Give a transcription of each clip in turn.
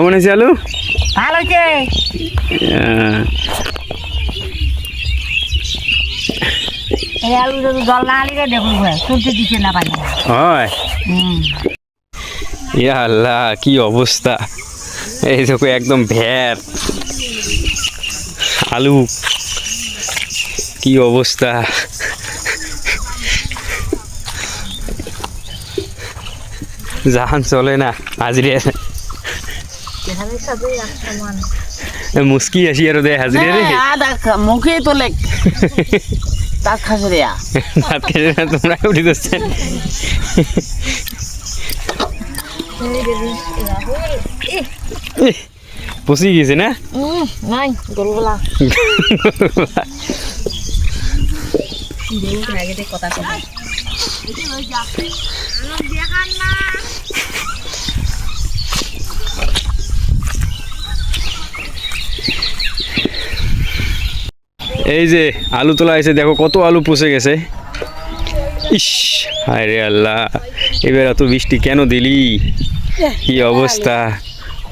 কেমন হয়েছে আলু? ভালো হয়েছে। এই আলু যদি জল না আলিলে দেখুন তুলতে দিচ্ছে না পানি। হয় ইয়া আল্লাহ, কি অবস্থা! এই দেখো একদম ভ্যার আলু, কি অবস্থা! জাহান চলে না হাজিরে মুস্কি আসি আর দে হাজিরে রে মুখে তোলে দাঁত খাসে রেয়া দাঁত খেয়ে না তোমরা উঠে যাচ্ছে। পচি গেছে না? নাই গরুগুলা কথা এই যে আলু তোলা হয়েছে, দেখো কত আলু পচে গেছে। ইস হায় রে আল্লাহ, এবার এত বৃষ্টি কেন দিলি? কি অবস্থা,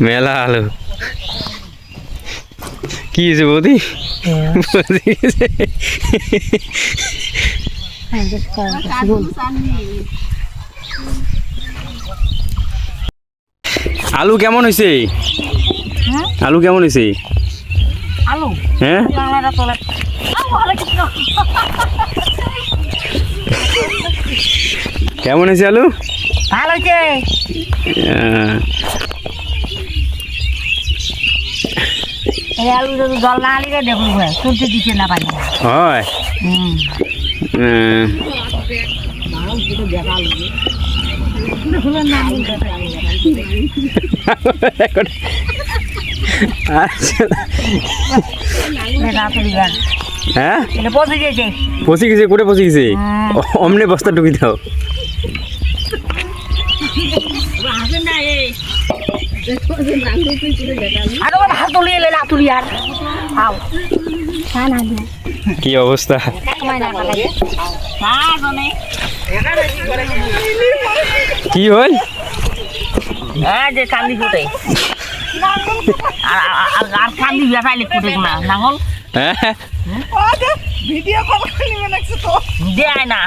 মেলা আলু। কি হয়েছে বৌদি? পচে গেছে। আলু কেমন হয়েছে? আলু কেমন হয়েছে? আলু হ্যাঁ কেমন হয়েছে আলু? ভালো হয়েছে। এই আলু যদি জল না আলিলে দেখুন তুলতে দিচ্ছে না পানি। হয় হ্যাঁ পচে গেছে। পচে গেছে? করে পচে গেছে? অমনে বস্তা ঢুকি দাও। কি অবস্থা! কি হল? যে কান্দি ফুটে আর কান্দি বেসাইলে ফুটে না নাঙল দেয় না।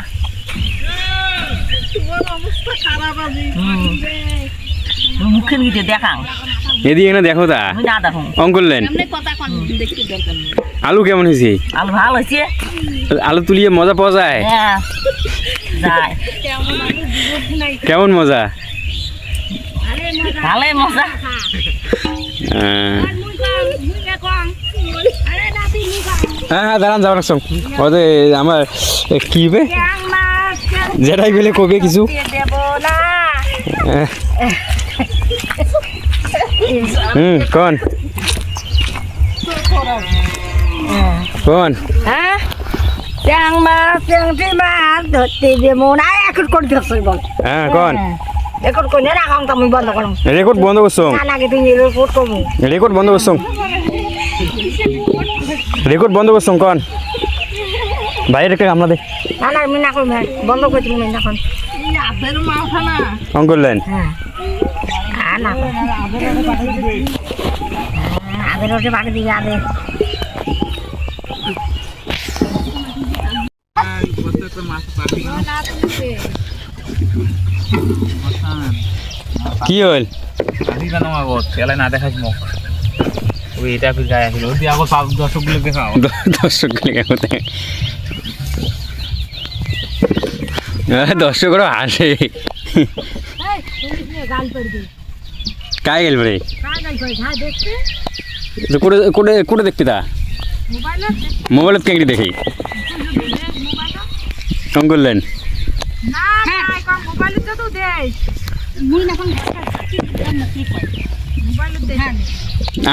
মুখে নিতে দেখাং এদিকে না দেখো তা না দেখুন অঙ্কলেন আলু কেমন হয়েছে? আলু ভালো হয়েছে। আলু তুলিয়ে মজা পাওয়া যায়? হ্যাঁ যায়। কেমন মজা? ভালোই মজা। হ্যাঁ দাঁড়ান যাওয়ার রাখছো ওদের আমার কি বে যেটাই বলে কবে কিছু কোন কোন হ্যাঁ চ্যাং মাছ চ্যাংটি মাছ ধরতে দেবো না এখন করে দিচ্ছ বল। হ্যাঁ কোন রেকর্ড করে না রাখাম তো আমি বন্ধ করলাম। রেকর্ড বন্ধ করছো? না আগে তুই রেকর্ড করবো। রেকর্ড বন্ধ করছো? রেকর্ড বন্ধ করছো কোন বাইরে রেখে আমরা দেখ না না আমি না করবো বন্ধ করে তুমি না এখন অঙ্কলেন হ্যাঁ না আগে রোজে বাকি দিকে আগে কি হল? না দেখাস মুখ ওই এটা গায়ে আসলো ওই আবার দর্শকগুলো দেখাও। দর্শকরা হাসে কায় গেল রে কোটে দেখবি তা মোবাইলত কেঙ্গি দেখি কম করলেন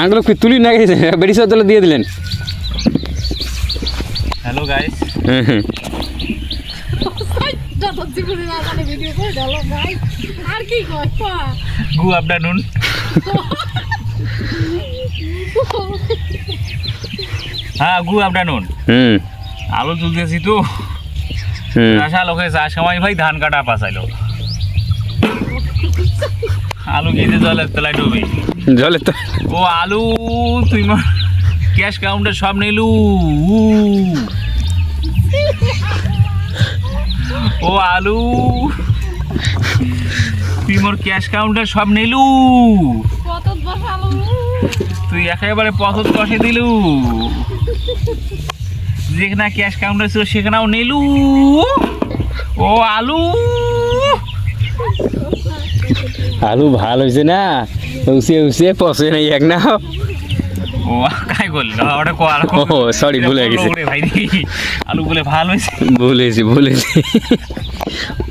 আঙুলো তুলি না গেছে বেড়ি সব দিয়ে দিলেন। Hello guys good afternoon. হ্যাঁ গুড আফটারনুন। আলু তুলতেছি তো আসা লোকে যা সময় ভাই ধান কাটা পাচাইলো আলু ঘেঁটে জলের তলায় ডুবে। জলে তো ও আলু তুই মোর ক্যাশ কাউন্টার সব নিলু। ও আলু তুই মোর ক্যাশ কাউন্টার সব নিলু। তুই একেবারে পথত বসে দিলু। যেখানে ক্যাশ কাউন্টার ছিল সেখানেও নিলু। ও আলু আলু ভালো হয়েছে না, উসিয়ে উসিয়ে পচে নাই এক না। ও কাই করলো ওটা কো আলু। ও সরি ভুলে গেছি, ভাই আলু বলে ভালো হয়েছে।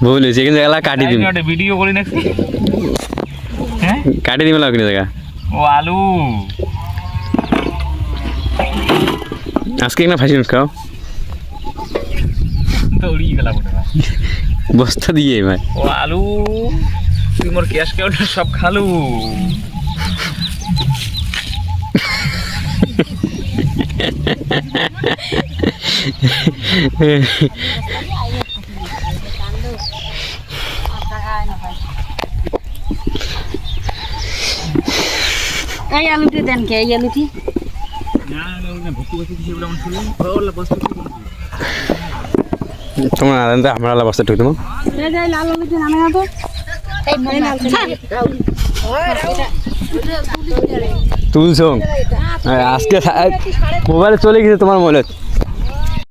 ভুলেছি কিন্তু এলা কাটি দিবি, ভিডিও করি নাকি? হ্যাঁ কাটি দিবি লাগনি জায়গা। ও আলু আজকে না ফাঁসি খাও দৌড়িয়ে গেলাম বস্তা দিয়ে ভাই। ও আলু তুই মোর ক্যাশ কাউন্টার সব খালু। এই আলুটি দেন কে, এই আলুটি তোমার আদান তো আমরা বস্তা ঠুক দেবো। লাল আলুটি নামে না তো তুলছ আজকে মোবাইলে চলে গেছে তোমার মোবাইলে।